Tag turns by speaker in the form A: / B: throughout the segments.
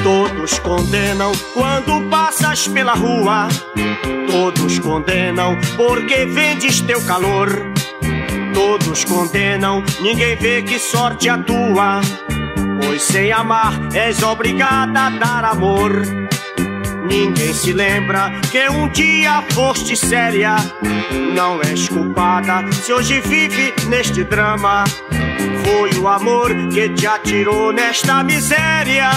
A: Todos condenam quando passas pela rua. Todos condenam porque vendes teu calor. Todos condenam, ninguém vê que sorte a tua, pois sem amar és obrigada a dar amor. Ninguém se lembra que um dia foste séria. Não és culpada se hoje vive neste drama. Foi o amor que te atirou nesta miséria.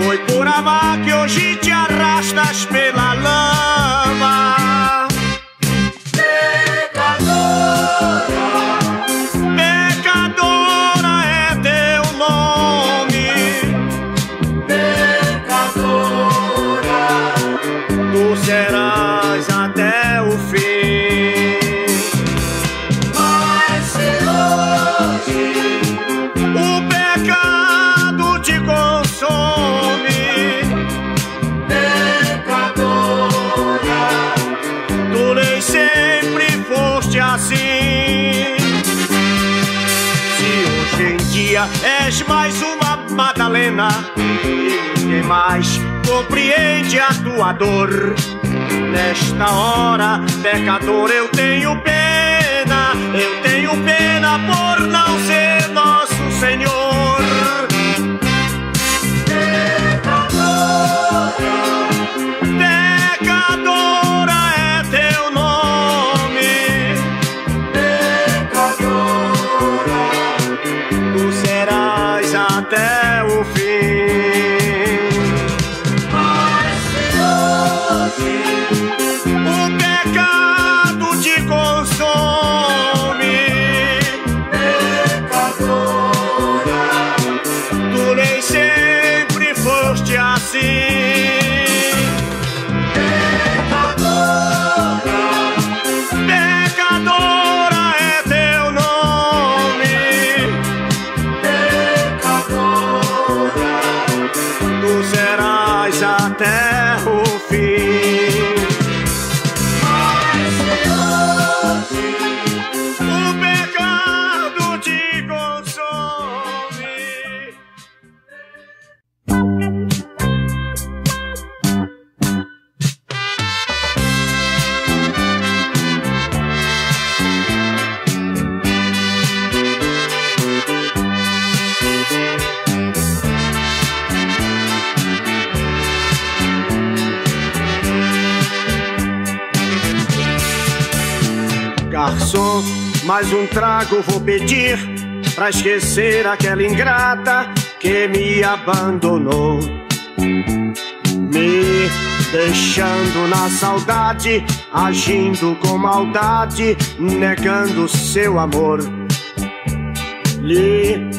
A: Foi por amar que hoje te arrastas pela lama. Pecadora, pecadora é teu nome. Pecadora, tu serás até o fim. Mas se hoje o pecado te consome, assim. Se hoje em dia és mais uma Madalena e ninguém mais compreende a tua dor, nesta hora, pecador, eu tenho pena por não ser nosso Senhor. Pecadora é teu nome. Até o fim. Mas se hoje o pecado te consome, pecadora, tu nem sempre foste assim. Pecadora, pecadora é teu nome. Tu serás até o fim. Mas se hoje o pecado te consome. Garçom, mais um trago vou pedir, pra esquecer aquela ingrata que me abandonou, me deixando na saudade, agindo com maldade, negando seu amor. Lhe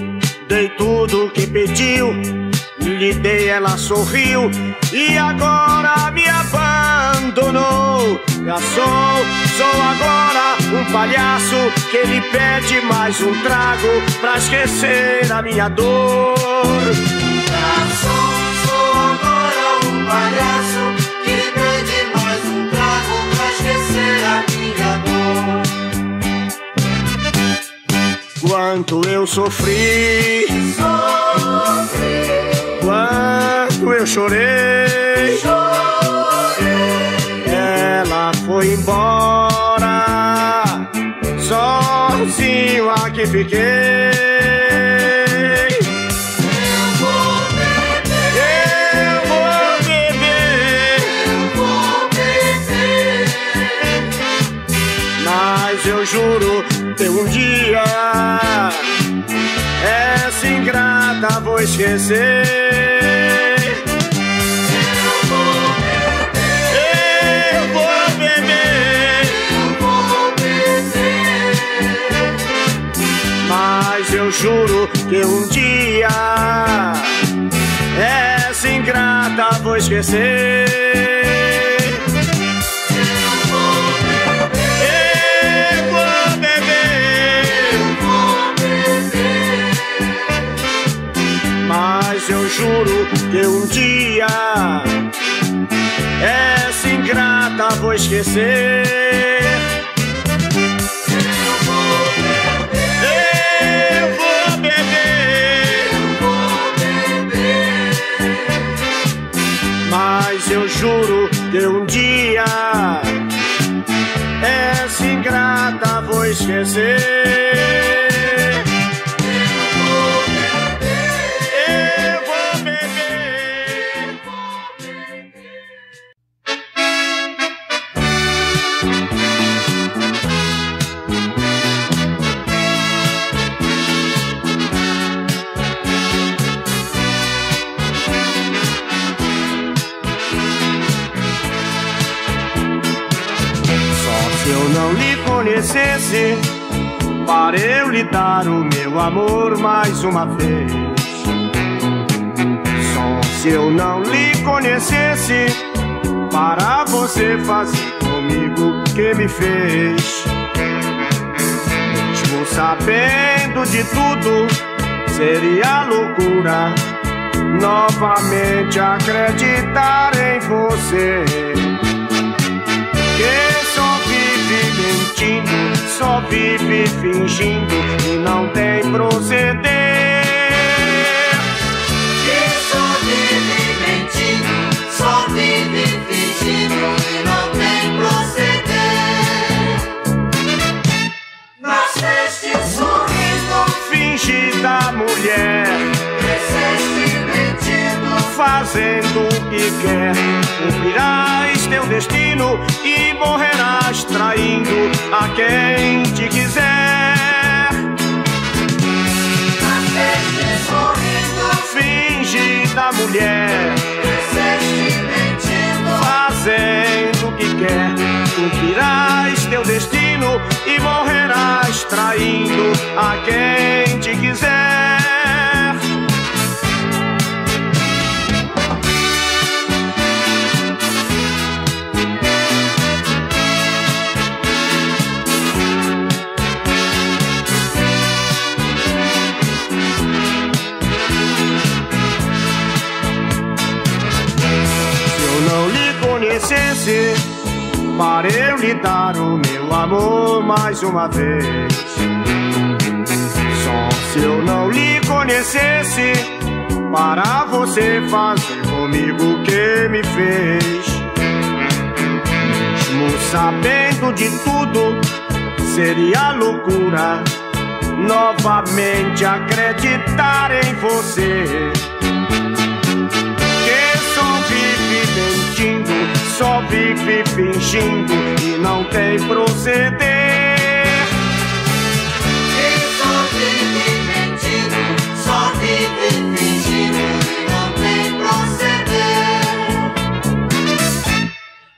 A: dei tudo o que pediu, lhe dei, ela sorriu e agora me abandonou. Garçom, sou agora um palhaço que lhe pede mais um trago pra esquecer a minha dor.
B: Garçom, sou agora um palhaço que lhe pede mais um trago pra esquecer a minha dor.
A: Quanto eu sofri, quanto eu chorei, ela foi embora, sozinho aqui fiquei. Mas eu juro, tem um dia essa ingrata vou esquecer. Eu vou beber, mas eu juro que um dia essa ingrata vou esquecer. Mas Mas eu juro que um dia essa ingrata vou esquecer. Eu vou beber, mas eu juro que um dia essa ingrata vou esquecer. Se eu não lhe conhecesse, para eu lhe dar o meu amor mais uma vez. Só se eu não lhe conhecesse, para você fazer comigo o que me fez. Mesmo sabendo de tudo, seria loucura novamente acreditar em você. Só vive fingindo e não tem proceder.
B: Que só vive mentindo, só vive fingindo e não tem proceder. Nasceste sorrindo,
A: fingida mulher,
B: cresceste mentindo,
A: fazendo o que quer. Cumprirás teu destino e morrerás traindo a quem te quiser.
B: nasceste sorrindo,
A: Fingida mulher,
B: cresceste mentindo,
A: fazendo o que quer. Cumprirás teu destino e morrerás traindo a quem te quiser. Para eu lhe dar o meu amor mais uma vez. Só se eu não lhe conhecesse, para você fazer comigo o que me fez. Mesmo sabendo de tudo, seria loucura novamente acreditar em você. Só vive fingindo e não tem proceder.
B: que só vive mentindo, só vive fingindo e não tem proceder.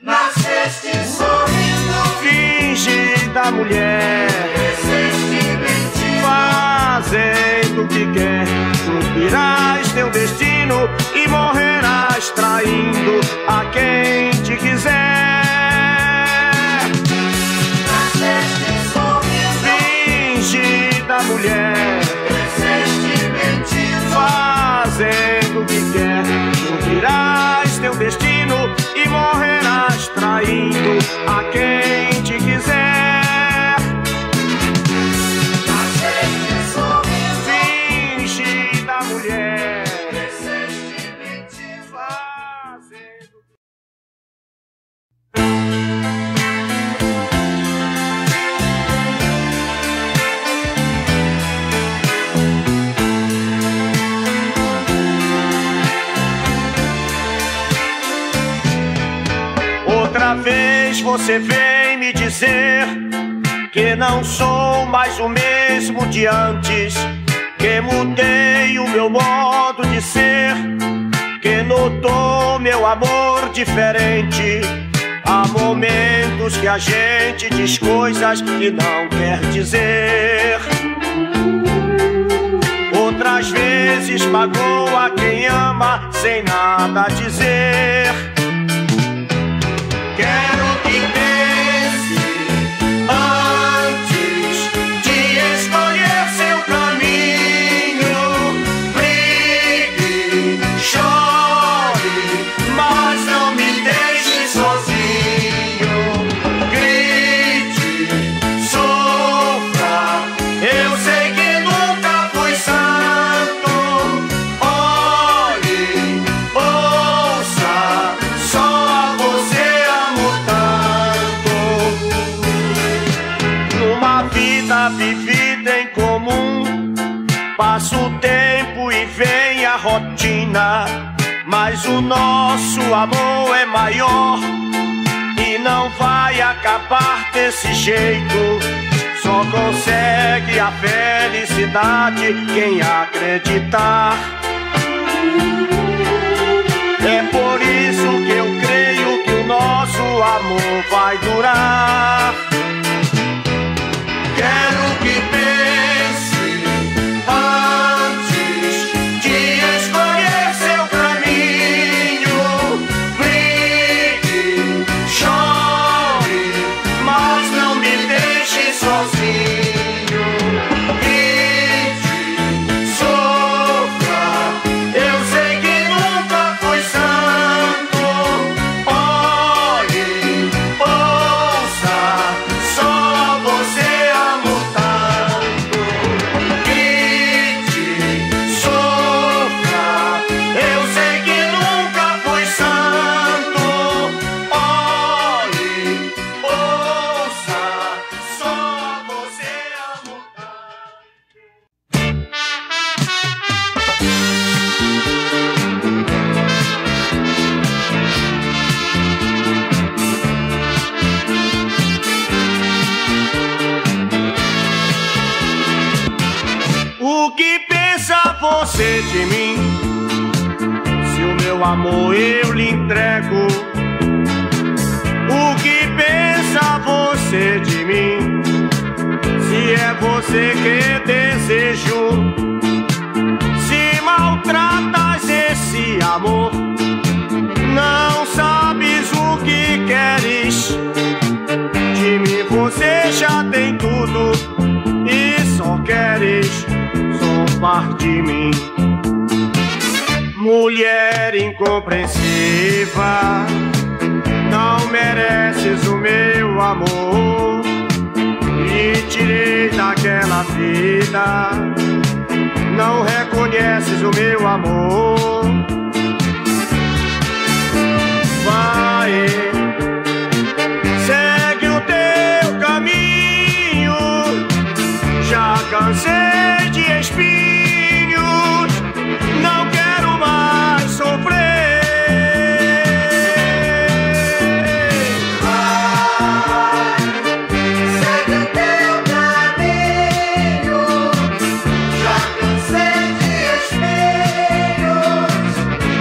B: Nasceste sorrindo,
A: Fingida mulher,
B: cresceste mentindo,
A: fazendo o que quer. Cumprirás teu destino e morrerás traindo a quem te quiser.
B: nasceste sorrindo,
A: Fingida mulher,
B: cresceste mentindo,
A: fazendo o que quer. Cumprirás teu destino e morrerás traindo a quem te quiser.
B: nasceste sorrindo,
A: Fingida mulher,
B: cresceste mentindo,
A: fazendo. Outra vez você vem me dizer que não sou mais o mesmo de antes, que mudei o meu modo de ser, que notou meu amor diferente. Há momentos que a gente diz coisas que não quer dizer. Outras vezes magoa quem ama sem nada dizer. Quero que pense antes de escolher seu caminho. Brigue Passa o tempo e vem a rotina, mas o nosso amor é maior e não vai acabar desse jeito. Só consegue a felicidade quem acreditar. É por isso que eu creio que o nosso amor vai durar. Quero que pense antes de escolher seu caminho. Brigue, chore, mas não me deixe sozinho. Grite, sofra, eu sei que nunca fui santo. Olhe, ouça, só você amo tanto. Grite, sofra, eu sei que nunca fui santo. Olhe, ouça, só você amo tanto. O que pensa você de mim? Se o meu amor eu lhe entrego. O que pensa você de mim? Se é você que desejo. Se maltratas esse amor, não sabes o que queres. De mim você já tem tudo e só queres zombar de mim. Mulher incompreensiva, não mereces o meu amor. Lhe tirei daquela vida, não reconheces o meu amor. Vai, segue o teu caminho. Já cansei de espinhos, não quero mais sofrer.
B: Segue o teu caminho, já cansei de espinhos,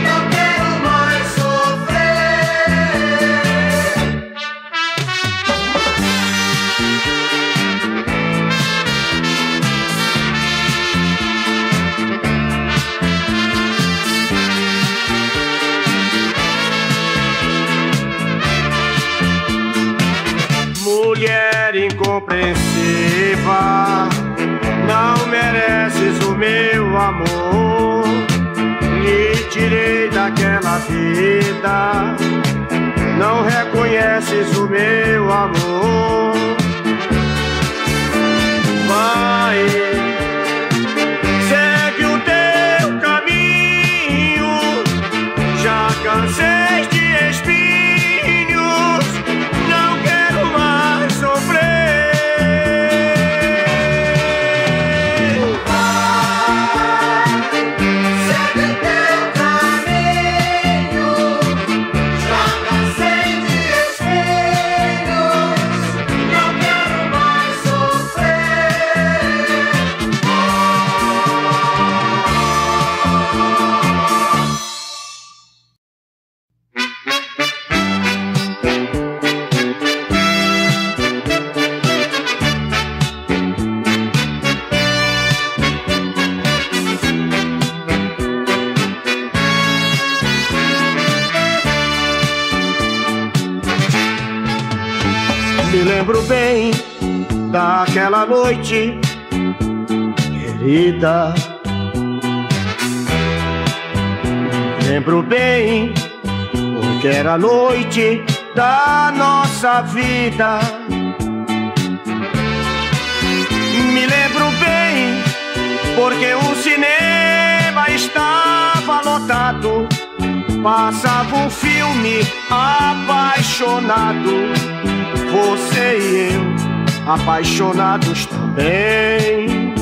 B: não quero mais sofrer.
A: Mulher incompreensiva, não mereces o meu amor. Lhe tirei daquela vida, não reconheces o meu amor. Vai, segue o teu caminho. Já cansei de espinhos, não quero mais sofrer.
B: Segue o teu caminho, já cansei de espinhos, não quero mais sofrer.
A: Me lembro bem daquela noite, querida. Me lembro bem, porque era a noite da nossa vida. Me lembro bem, porque o cinema estava lotado. Passava um filme apaixonado. Você e eu, apaixonados também.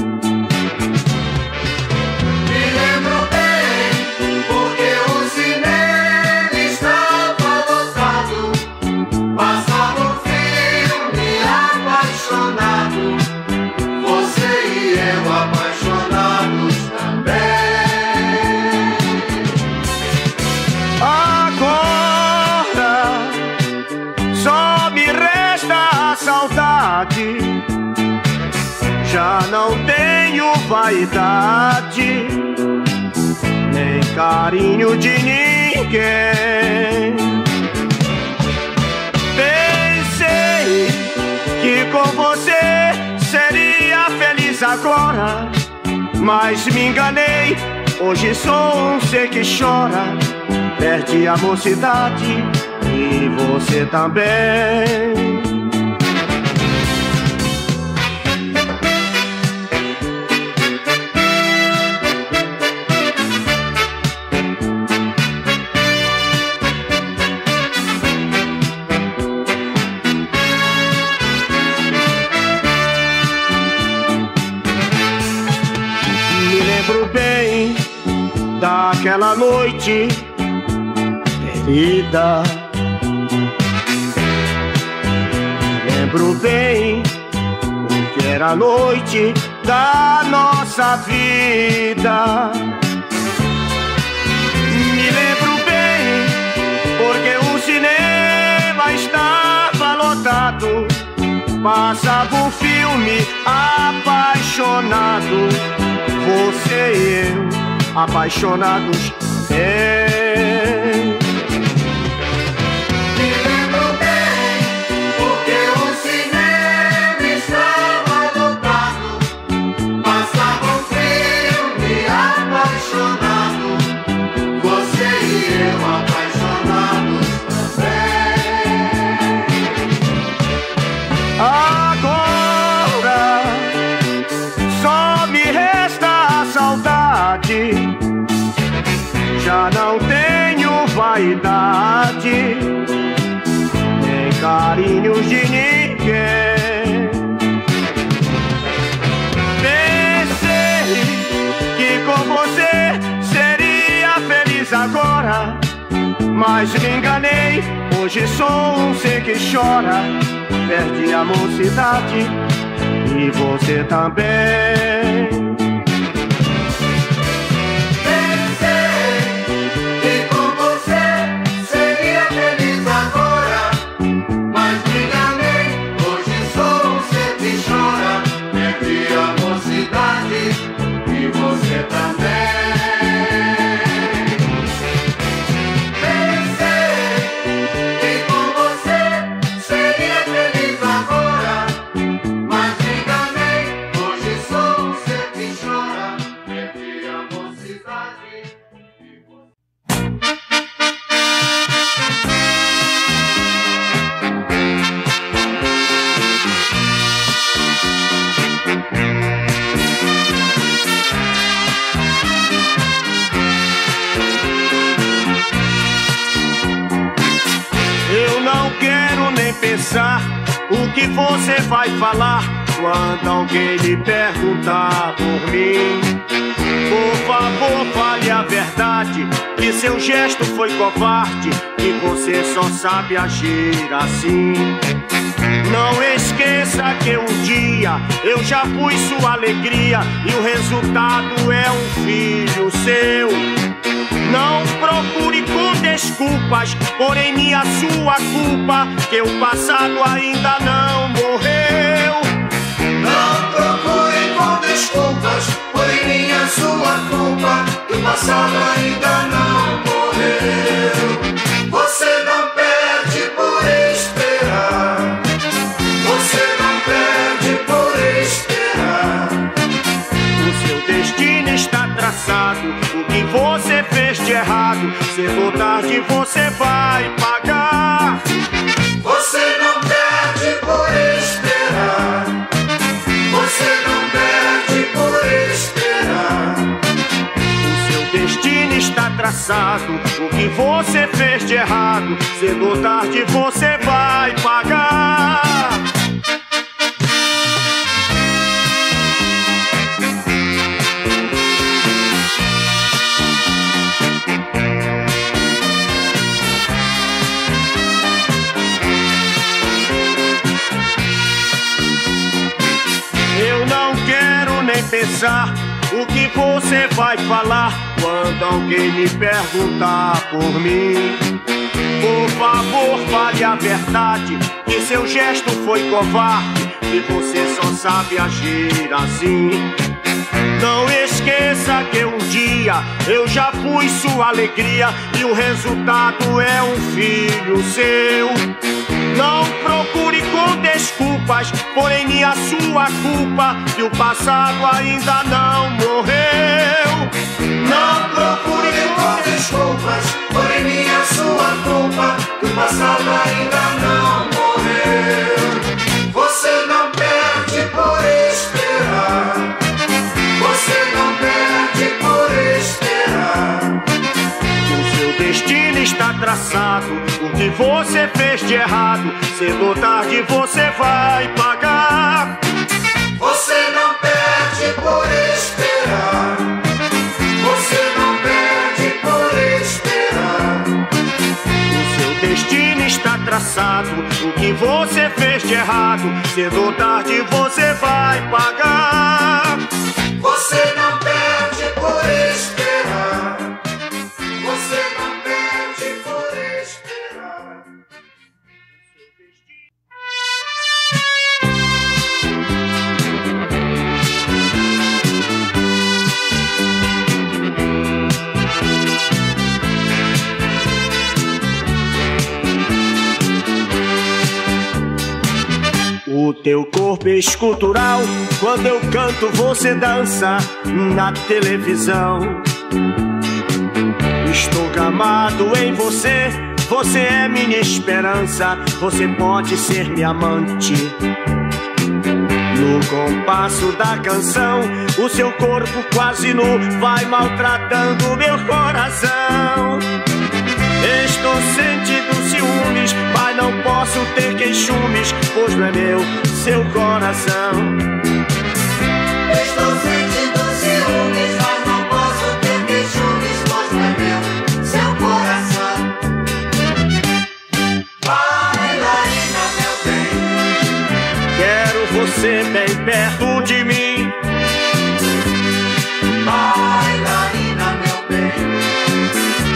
A: vaidade, nem carinho de ninguém. Pensei que com você seria feliz agora, mas me enganei. Hoje sou um ser que chora, perde a mocidade e você também. Me lembro bem daquela noite querida. Lembro bem o que era a noite da nossa vida. Me lembro bem porque o cinema estava lotado, passava um filme apaixonado, você e eu apaixonados.
B: Me lembro bem porque o cinema estava lotado, passava um filme apaixonado, você e eu apaixonados também.
A: Agora só me resta a saudade, já não tenho vaidade, nem carinhos de ninguém. Pensei que com você seria feliz agora, mas me enganei. Hoje sou um ser que chora, perdi a mocidade e você também. O que você vai falar quando alguém lhe perguntar por mim? Por favor, fale a verdade, que seu gesto foi covarde, que você só sabe agir assim. Não esqueça que um dia eu já fui sua alegria e o resultado é um filho seu. Não procure com desculpas, porém minha sua culpa, que o passado ainda não morreu.
B: Não procure com desculpas, porém minha sua culpa, que o passado ainda não morreu. Você não perde por esperar, você não perde por esperar.
A: O seu destino está traçado, o que você fez de errado, cedo ou tarde você vai pagar.
B: Você não perde por esperar, você não perde por esperar.
A: O seu destino está traçado, o que você fez de errado, cedo ou tarde você vai pagar. Pensar o que você vai falar quando alguém me perguntar por mim. Por favor, fale a verdade, que seu gesto foi covarde e você só sabe agir assim. Não esqueça que um dia eu já fui sua alegria e o resultado é um filho seu. Não procure com desculpas, porém a sua culpa, que o passado ainda não morreu.
B: Não procure com desculpas, porém a sua culpa, que o passado ainda não morreu. Você não perde por esperar. Você não perde por esperar.
A: O seu destino está traçado. O que você fez de errado, cedo ou tarde você vai pagar.
B: Você não perde por esperar. Você não perde por esperar.
A: O seu destino está traçado. O que você fez de errado, cedo ou tarde você vai pagar.
B: Você não perde por esperar. Você não perde por esperar.
A: O teu corpo é escultural. Quando eu canto você dança na televisão. Estou gamado em você. Você é minha esperança. Você pode ser minha amante. No compasso da canção, o seu corpo quase nu vai maltratando meu coração. Estou sentindo ciúmes, mas não posso ter queixumes, pois não é meu seu coração.
B: Estou sentindo ciúmes, mas não posso ter queixumes, pois não é meu seu coração. Bailarina, meu bem,
A: Quero você bem perto de mim.
B: bailarina, meu bem,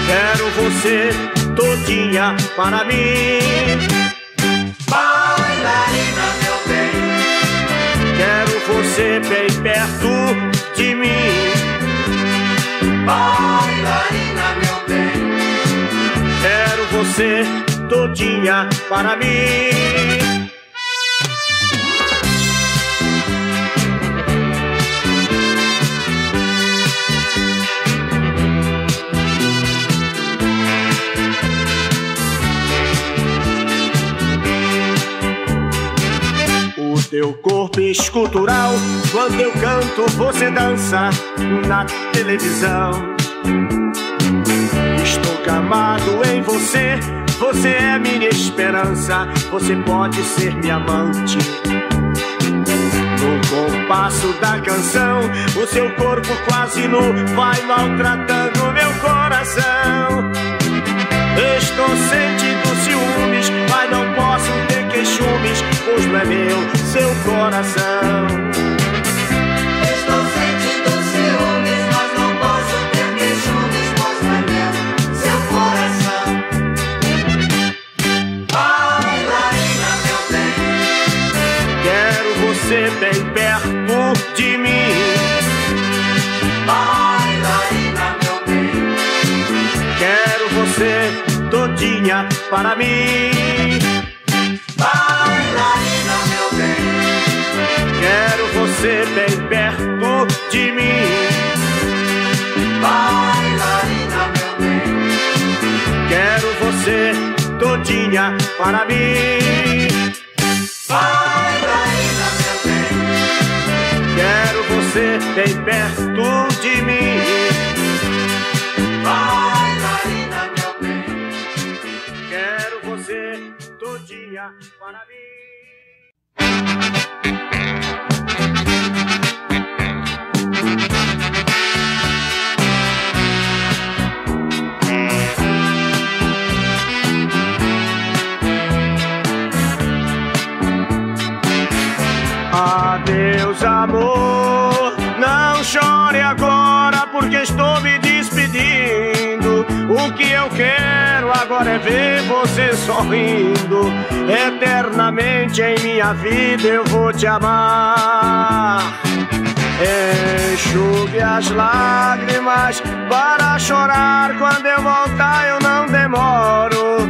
A: Quero você todinha para mim.
B: bailarina, meu bem,
A: Quero você bem perto de mim.
B: bailarina, meu bem,
A: Quero você todinha para mim. O teu corpo é escultural. Quando eu canto você dança na televisão. Estou gamado em você. Você é minha esperança. Você pode ser minha amante. No compasso da canção, o seu corpo quase nu vai maltratando meu coração. Estou sentindo ciúmes, mas não posso ter queixumes, pois não é meu seu coração.
B: estou sentindo ciúmes, mas não posso ter queixumes, pois não é meu seu coração. Bailarina, meu bem,
A: Quero você bem perto de mim.
B: bailarina, meu bem,
A: Quero você todinha para mim.
B: bailarina, meu bem,
A: Quero você bem perto de mim.
B: bailarina, meu bem,
A: Quero você todinha para mim.
B: bailarina, meu bem,
A: Quero você bem perto de mim.
B: bailarina, meu bem.
A: Quero você todinha para mim. Adeus, amor, não chore agora, porque estou me despedindo. O que eu quero agora é ver você sorrindo. Eternamente em minha vida eu vou te amar. Enxugue as lágrimas para chorar. Quando eu voltar eu não demoro.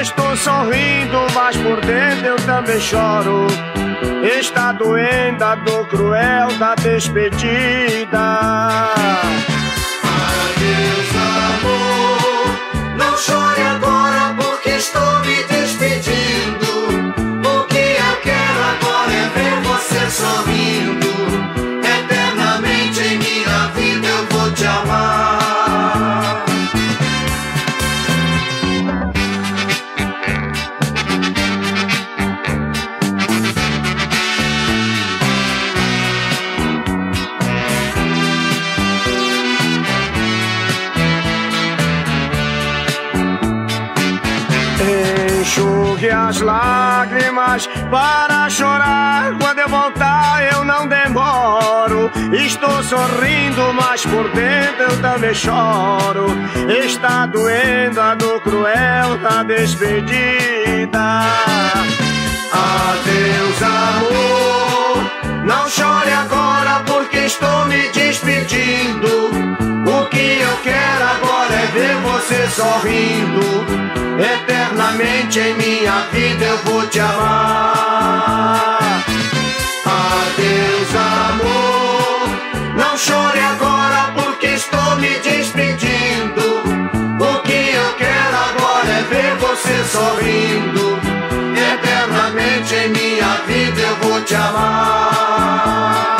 A: Estou sorrindo, mas por dentro eu também choro. Está doendo a dor cruel da despedida.
B: Adeus, amor, não chore agora porque estou me despedindo. O que eu quero agora é ver você sorrindo. Eternamente em minha vida eu vou te amar.
A: Enxugue as lágrimas para chorar. Quando eu voltar eu não demoro. Estou sorrindo, mas por dentro eu também choro. Está doendo a dor cruel da despedida. Adeus, amor, não chore agora porque estou me despedindo. O que eu quero agora é ver você sorrindo. Eternamente em minha vida eu vou te amar. Adeus, amor, não chore agora porque estou me despedindo. O que eu quero agora é ver você sorrindo. Eternamente em minha vida eu vou te amar.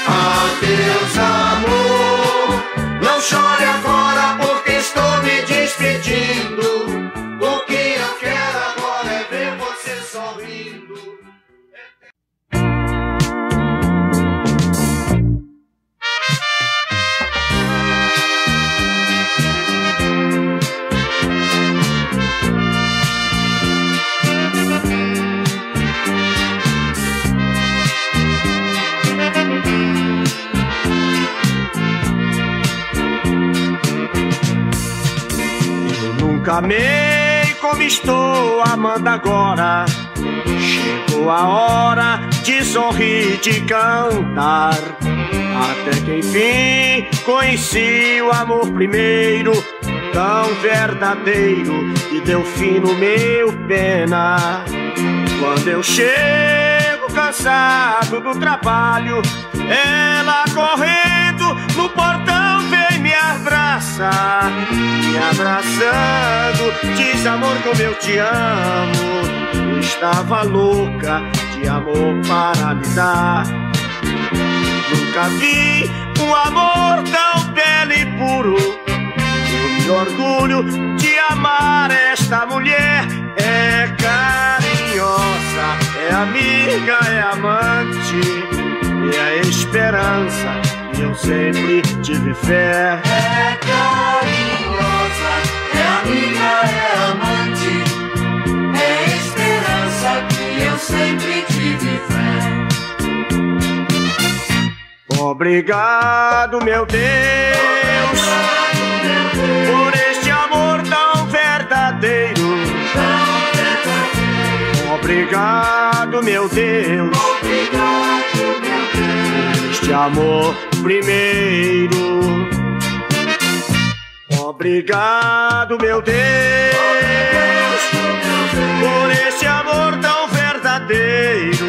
A: Adeus, amor, não chore agora porque estou me despedindo. O que eu quero agora é ver você sorrindo. Nunca amei como estou amando agora. Chegou a hora de sorrir, de cantar. Até que enfim conheci o amor primeiro, tão verdadeiro, e deu fim no meu pena. Quando eu chego cansado do trabalho, ela correndo no portão vem me abraçar. Me abraçando, diz amor como eu te amo. Estava louca de amor para lhe dar. Nunca vi um amor tão belo e puro. Eu me orgulho de amar esta mulher. É carinhosa, é amiga, é amante, é a esperança que eu sempre tive fé.
B: É carinhosa, é amiga, é amante, é esperança que eu sempre tive fé.
A: Obrigado, meu Deus, por este amor tão verdadeiro. Obrigado, meu Deus,
B: Obrigado, meu Deus,
A: por este amor primeiro. Obrigado, meu Deus, por este amor tão verdadeiro.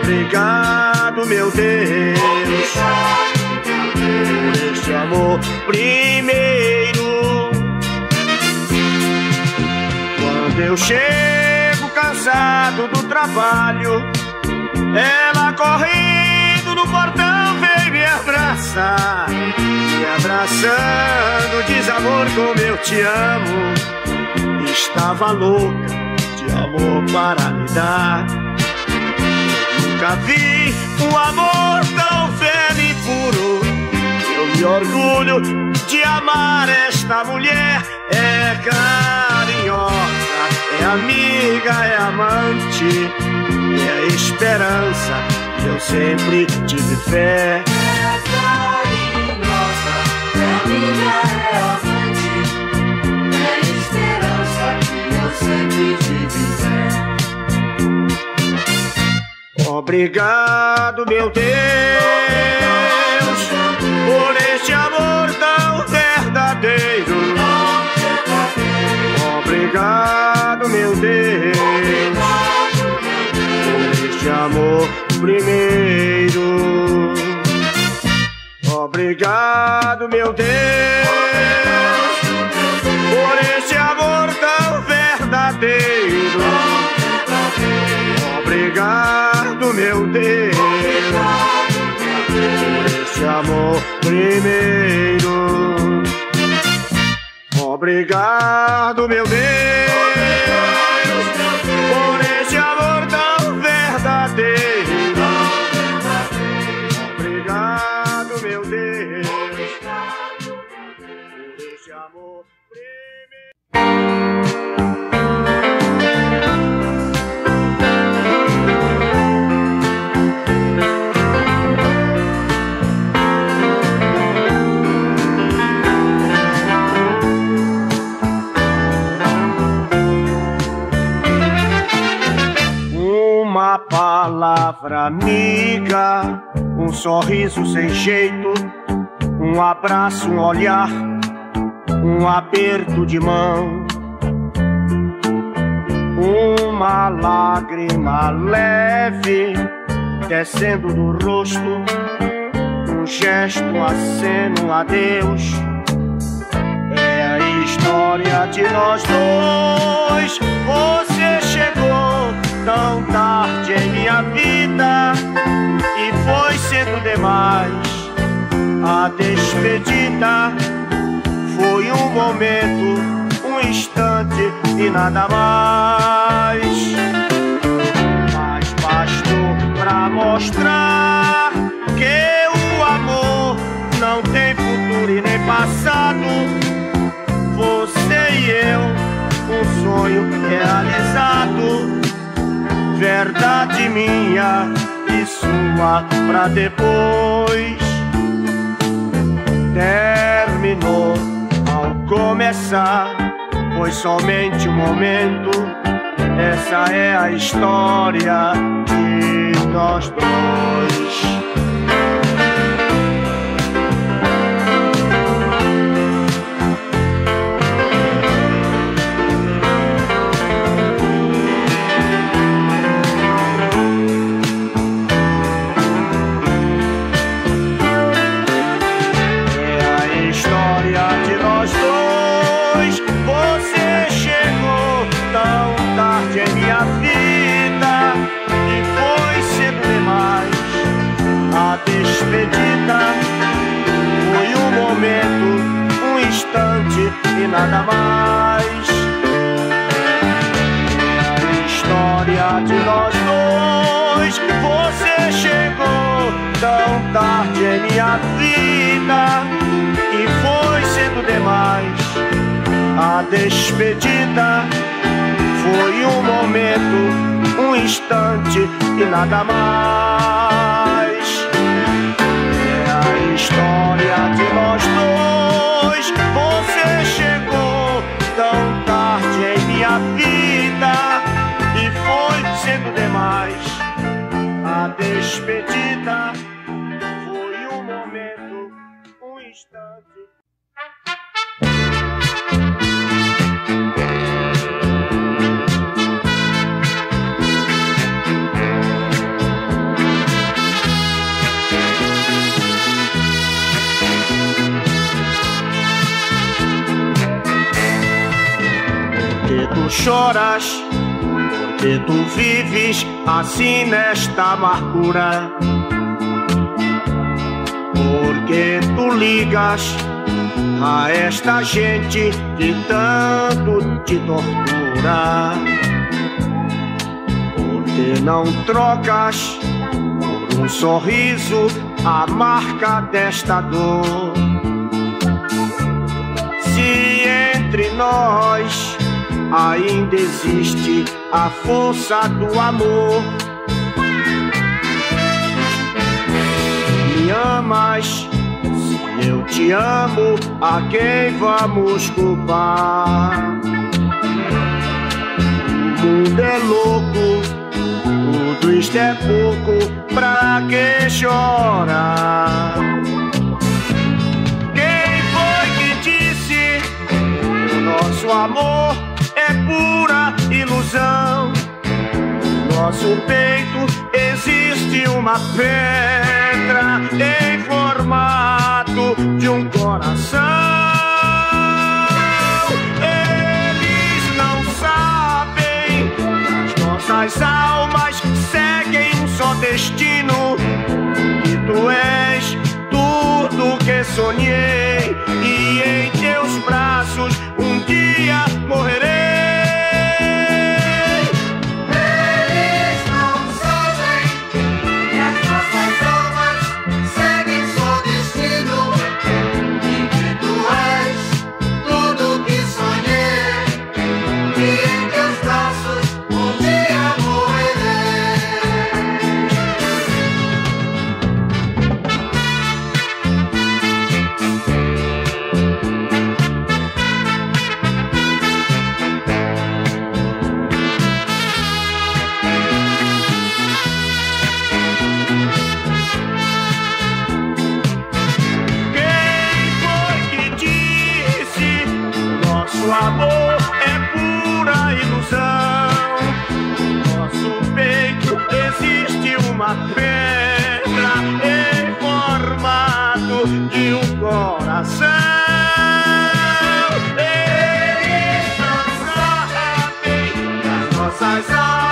A: Obrigado, meu Deus, por este amor primeiro. Quando eu chego cansado do trabalho, ela correndo no portão vem me abraçar. Me abraçando, diz amor como eu te amo. Estava louca de amor para lhe dar. Nunca vi um amor tão velho e puro. Eu me orgulho de amar esta mulher. É carinhosa, é amiga, é amante, é a esperança que eu sempre tive fé.
B: é carinhosa, é amiga, é amante, é esperança que eu sempre tive fé.
A: Obrigado, meu Deus, por este amor tão verdadeiro. Obrigado, meu Deus, por este amor primeiro. Obrigado, meu Deus, por este amor tão verdadeiro. Obrigado, meu Deus, por este amor primeiro. Obrigado, meu Deus, por este amor tão verdadeiro. Obrigado, meu Deus, por este amor primeiro. Uma palavra amiga, um sorriso sem jeito, um abraço, um olhar, um aperto de mão, uma lágrima leve descendo do rosto, um gesto, um aceno, um adeus. É a história de nós dois. Você chegou tão tarde em minha vida e foi cedo demais. A despedida foi um momento, um instante e nada mais. Mas bastou pra mostrar que o amor não tem futuro e nem passado. Você e eu, um sonho realizado, verdade minha e sua pra depois. Terminou ao começar, foi somente um momento. Essa é a história de nós dois. Você chegou tão tarde em minha vida e foi cedo demais. A despedida foi um momento, um instante e nada mais. É a história de nós dois. Você chegou tão tarde em minha vida e foi cedo demais. A despedida foi um momento, um instante e nada mais. É a história de nós dois. Você chegou tão tarde em minha vida e foi cedo demais. A despedida foi um momento, um instante. Porque tu choras, porque tu vives assim nesta amargura, porque tu ligas a esta gente que tanto te tortura, porque não trocas por um sorriso a marca desta dor. Se entre nós ainda existe a força do amor, me amas. Se eu te amo, a quem vamos culpar? O mundo é louco, o Isto é pouco pra quem chora. Quem foi que disse que o nosso amor é pura ilusão? No nosso peito existe uma pedra em formato de um coração. Eles não sabem que as nossas almas seguem um só destino, que tu és tudo que sonhei, e em teus braços um dia morrerei.
B: Eles não sabem que as nossas almas seguem só destino, e que tu és tudo que sonhei, e em teus braços um dia morrerei.
A: Quem foi que disse que nosso amor é pura ilusão? No nosso peito existe uma pedra em formato de um coração. Eles não sabem que as nossas almas